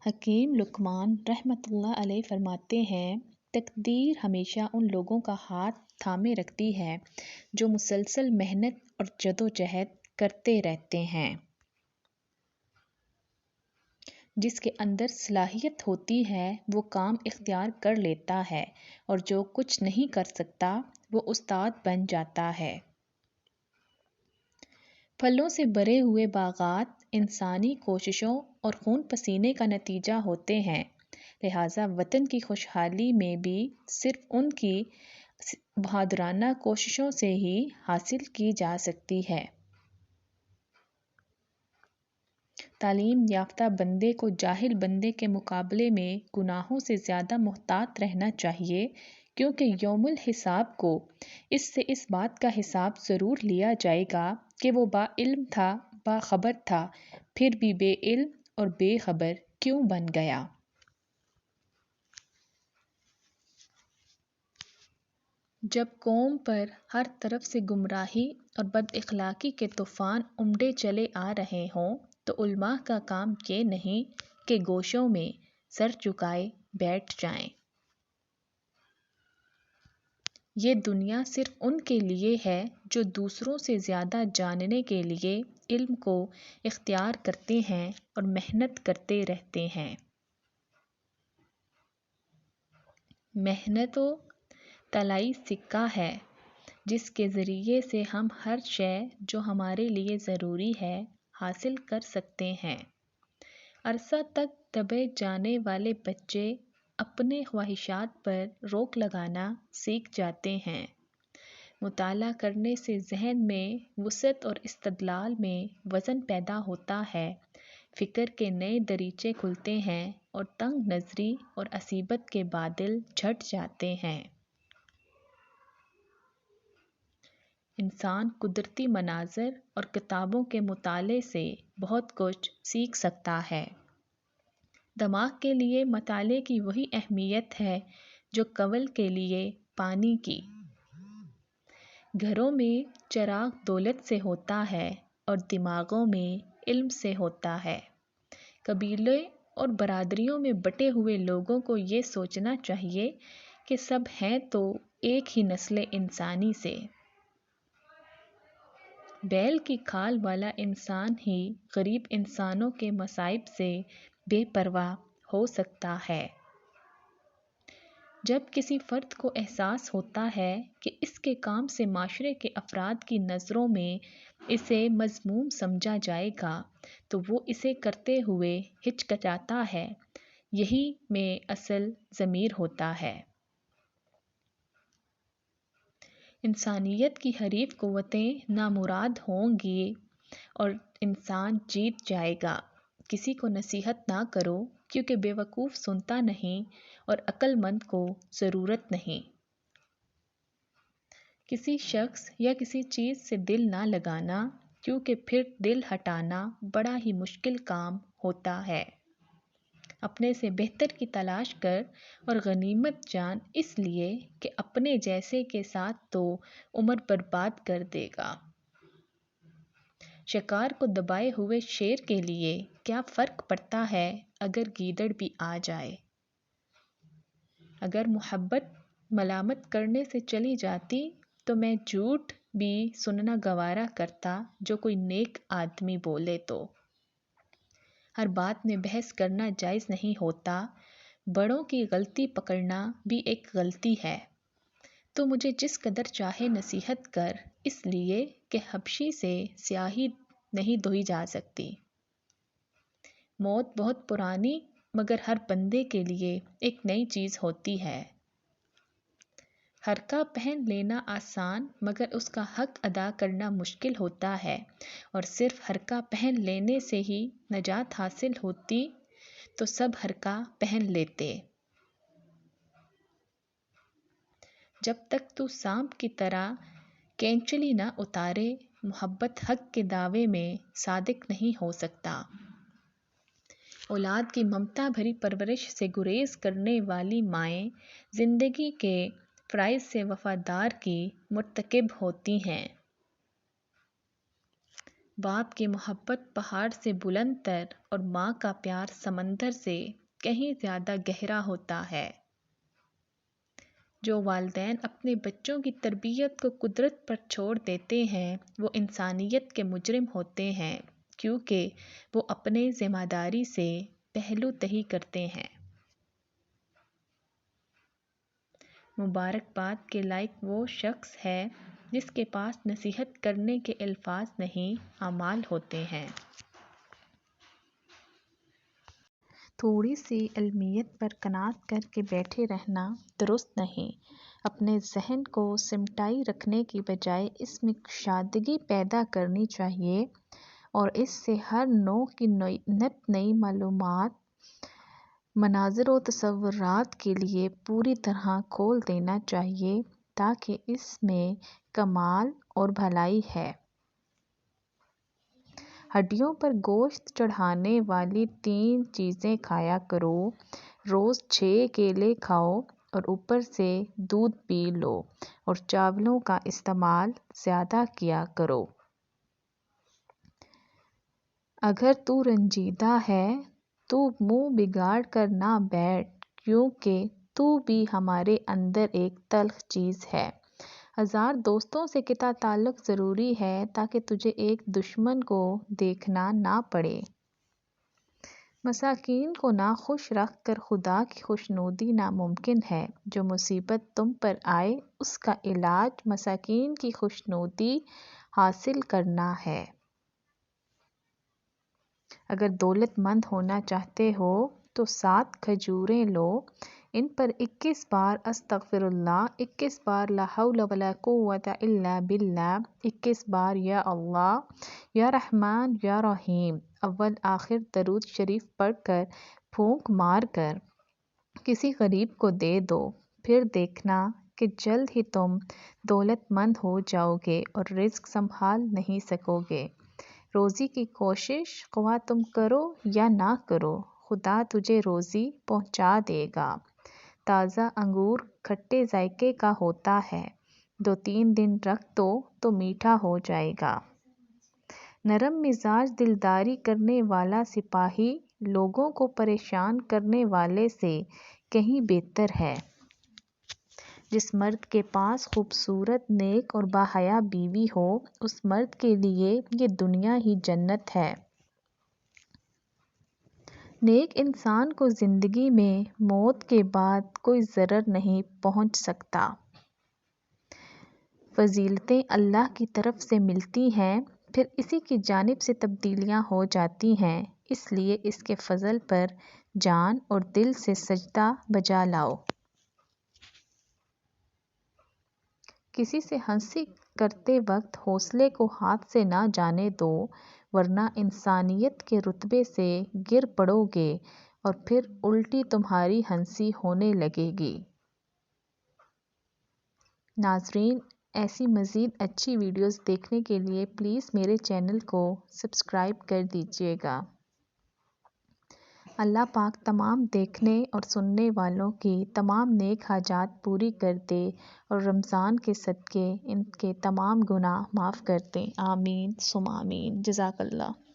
حکیم لقمان رحمۃ اللہ علیہ فرماتے ہیں، تقدیر ہمیشہ ان لوگوں کا ہاتھ تھامے رکھتی ہے جو مسلسل محنت اور جدوجہد کرتے رہتے ہیں۔ جس کے اندر صلاحیت ہوتی ہے وہ کام اختیار کر لیتا ہے، اور جو کچھ نہیں کر سکتا وہ استاد بن جاتا ہے۔ پھلوں سے بھرے ہوئے باغات انسانی کوششوں اور خون پسینے کا نتیجہ ہوتے ہیں، لہٰذا وطن کی خوشحالی میں بھی صرف ان کی بہادرانہ کوششوں سے ہی حاصل کی جا سکتی ہے۔ تعلیم یافتہ بندے کو جاہل بندے کے مقابلے میں گناہوں سے زیادہ محتاط رہنا چاہیے، کیونکہ یوم الحساب کو اس سے اس بات کا حساب ضرور لیا جائے گا کہ وہ با علم تھا، باخبر تھا، پھر بھی بے علم اور بے خبر کیوں بن گیا۔ جب قوم پر ہر طرف سے گمراہی اور بد اخلاقی کے طوفان امڈے چلے آ رہے ہوں تو علماء کا کام یہ نہیں کہ گوشوں میں سر جھکائے بیٹھ جائیں۔ یہ دنیا صرف ان کے لیے ہے جو دوسروں سے زیادہ جاننے کے لیے علم کو اختیار کرتے ہیں اور محنت کرتے رہتے ہیں۔ محنت و طلائی سکہ ہے جس کے ذریعے سے ہم ہر شے جو ہمارے لیے ضروری ہے حاصل کر سکتے ہیں۔ عرصہ تک دبے جانے والے بچے اپنے خواہشات پر روک لگانا سیکھ جاتے ہیں۔ مطالعہ کرنے سے ذہن میں وسعت اور استدلال میں وزن پیدا ہوتا ہے، فکر کے نئے دریچے کھلتے ہیں اور تنگ نظری اور اصیبت کے بادل چھٹ جاتے ہیں۔ انسان قدرتی مناظر اور کتابوں کے مطالعے سے بہت کچھ سیکھ سکتا ہے۔ دماغ کے لیے مطالعے کی وہی اہمیت ہے جو کنول کے لیے پانی کی۔ گھروں میں چراغ دولت سے ہوتا ہے اور دماغوں میں علم سے ہوتا ہے۔ قبیلے اور برادریوں میں بٹے ہوئے لوگوں کو یہ سوچنا چاہیے کہ سب ہیں تو ایک ہی نسل انسانی سے۔ بیل کی کھال والا انسان ہی غریب انسانوں کے مصائب سے بے پرواہ ہو سکتا ہے۔ جب کسی فرد کو احساس ہوتا ہے کہ اس کے کام سے معاشرے کے افراد کی نظروں میں اسے مذموم سمجھا جائے گا تو وہ اسے کرتے ہوئے ہچکچاتا ہے۔ یہی میں اصل ضمیر ہوتا ہے۔ انسانیت کی حریف قوتیں نامراد ہوں گی اور انسان جیت جائے گا۔ کسی کو نصیحت نہ کرو کیونکہ بے وقوف سنتا نہیں اور عقل مند کو ضرورت نہیں۔ کسی شخص یا کسی چیز سے دل نہ لگانا کیونکہ پھر دل ہٹانا بڑا ہی مشکل کام ہوتا ہے۔ اپنے سے بہتر کی تلاش کر اور غنیمت جان اس لیے کہ اپنے جیسے کے ساتھ تو عمر برباد کر دے گا۔ شکار کو دبائے ہوئے شیر کے لیے کیا فرق پڑتا ہے اگر گیدڑ بھی آ جائے۔ اگر محبت ملامت کرنے سے چلی جاتی تو میں جھوٹ بھی سننا گوارا کرتا جو کوئی نیک آدمی بولے تو۔ ہر بات میں بحث کرنا جائز نہیں ہوتا، بڑوں کی غلطی پکڑنا بھی ایک غلطی ہے۔ تو مجھے جس قدر چاہے نصیحت کر، اس لیے کہ حبشی سے سیاہی نہیں دھوئی جا سکتی۔ موت بہت پرانی مگر ہر بندے کے لیے ایک نئی چیز ہوتی ہے۔ حرقہ پہن لینا آسان مگر اس کا حق ادا کرنا مشکل ہوتا ہے، اور صرف حرقہ پہن لینے سے ہی نجات حاصل ہوتی تو سب حرقہ پہن لیتے۔ جب تک تو سانپ کی طرح کینچلی نہ اتارے، محبت حق کے دعوے میں صادق نہیں ہو سکتا۔ اولاد کی ممتا بھری پرورش سے گریز کرنے والی مائیں زندگی کے فرائض سے وفادار کی مرتکب ہوتی ہیں۔ باپ کی محبت پہاڑ سے بلند تر اور ماں کا پیار سمندر سے کہیں زیادہ گہرا ہوتا ہے۔ جو والدین اپنے بچوں کی تربیت کو قدرت پر چھوڑ دیتے ہیں وہ انسانیت کے مجرم ہوتے ہیں، کیونکہ وہ اپنے ذمہ داری سے پہلو تہی کرتے ہیں۔ مبارکباد کے لائق وہ شخص ہے جس کے پاس نصیحت کرنے کے الفاظ نہیں، اعمال ہوتے ہیں۔ تھوڑی سی علمیت پر قناعت کر کے بیٹھے رہنا درست نہیں۔ اپنے ذہن کو سمٹائی رکھنے کی بجائے اس میں کشادگی پیدا کرنی چاہیے اور اس سے ہر نوع کی نت نئی معلومات، مناظر و تصورات کے لیے پوری طرح کھول دینا چاہیے، تاکہ اس میں کمال اور بھلائی ہے۔ ہڈیوں پر گوشت چڑھانے والی 3 چیزیں کھایا کرو، روز 6 کیلے کھاؤ اور اوپر سے دودھ پی لو اور چاولوں کا استعمال زیادہ کیا کرو۔ اگر تو رنجیدہ ہے تو منہ بگاڑ کر نہ بیٹھ، کیونکہ تو بھی ہمارے اندر ایک تلخ چیز ہے۔ 1000 دوستوں سے قطع تعلق ضروری ہے تاکہ تجھے ایک دشمن کو دیکھنا نہ پڑے۔ مساکین کو ناخوش رکھ کر خدا کی خوشنودی ناممکن ہے۔ جو مصیبت تم پر آئے اس کا علاج مساکین کی خوشنودی حاصل کرنا ہے۔ اگر دولت مند ہونا چاہتے ہو تو 7 کھجوریں لو، ان پر 21 بار استغفر اللہ، 21 بار لا حول ولا قوت الا باللہ، 21 بار یا اللہ یا رحمان یا رحیم اول آخر درود شریف پڑھ کر پھونک مار کر کسی غریب کو دے دو، پھر دیکھنا کہ جلد ہی تم دولت مند ہو جاؤ گے اور رزق سنبھال نہیں سکو گے۔ روزی کی کوشش خواہ تم کرو یا نہ کرو، خدا تجھے روزی پہنچا دے گا۔ تازہ انگور کھٹے ذائقے کا ہوتا ہے، 2-3 دن رکھ دو تو میٹھا ہو جائے گا۔ نرم مزاج دلداری کرنے والا سپاہی لوگوں کو پریشان کرنے والے سے کہیں بہتر ہے۔ جس مرد کے پاس خوبصورت، نیک اور باحیا بیوی ہو، اس مرد کے لیے یہ دنیا ہی جنت ہے۔ نیک انسان کو زندگی میں موت کے بعد کوئی ضرر نہیں پہنچ سکتا۔ فضیلتیں اللہ کی طرف سے ملتی ہیں، پھر اسی کی جانب سے تبدیلیاں ہو جاتی ہیں، اس لیے اس کے فضل پر جان اور دل سے سجدہ بجا لاؤ۔ کسی سے ہنسی کرتے وقت حوصلے کو ہاتھ سے نہ جانے دو، ورنہ انسانیت کے رتبے سے گر پڑو گے اور پھر الٹی تمہاری ہنسی ہونے لگے گی۔ ناظرین، ایسی مزید اچھی ویڈیوز دیکھنے کے لیے پلیز میرے چینل کو سبسکرائب کر دیجیے گا۔ اللہ پاک تمام دیکھنے اور سننے والوں کی تمام نیک حاجات پوری کر دے اور رمضان کے صدقے ان کے تمام گناہ معاف کر دے۔ آمین ثم آمین۔ جزاک اللہ۔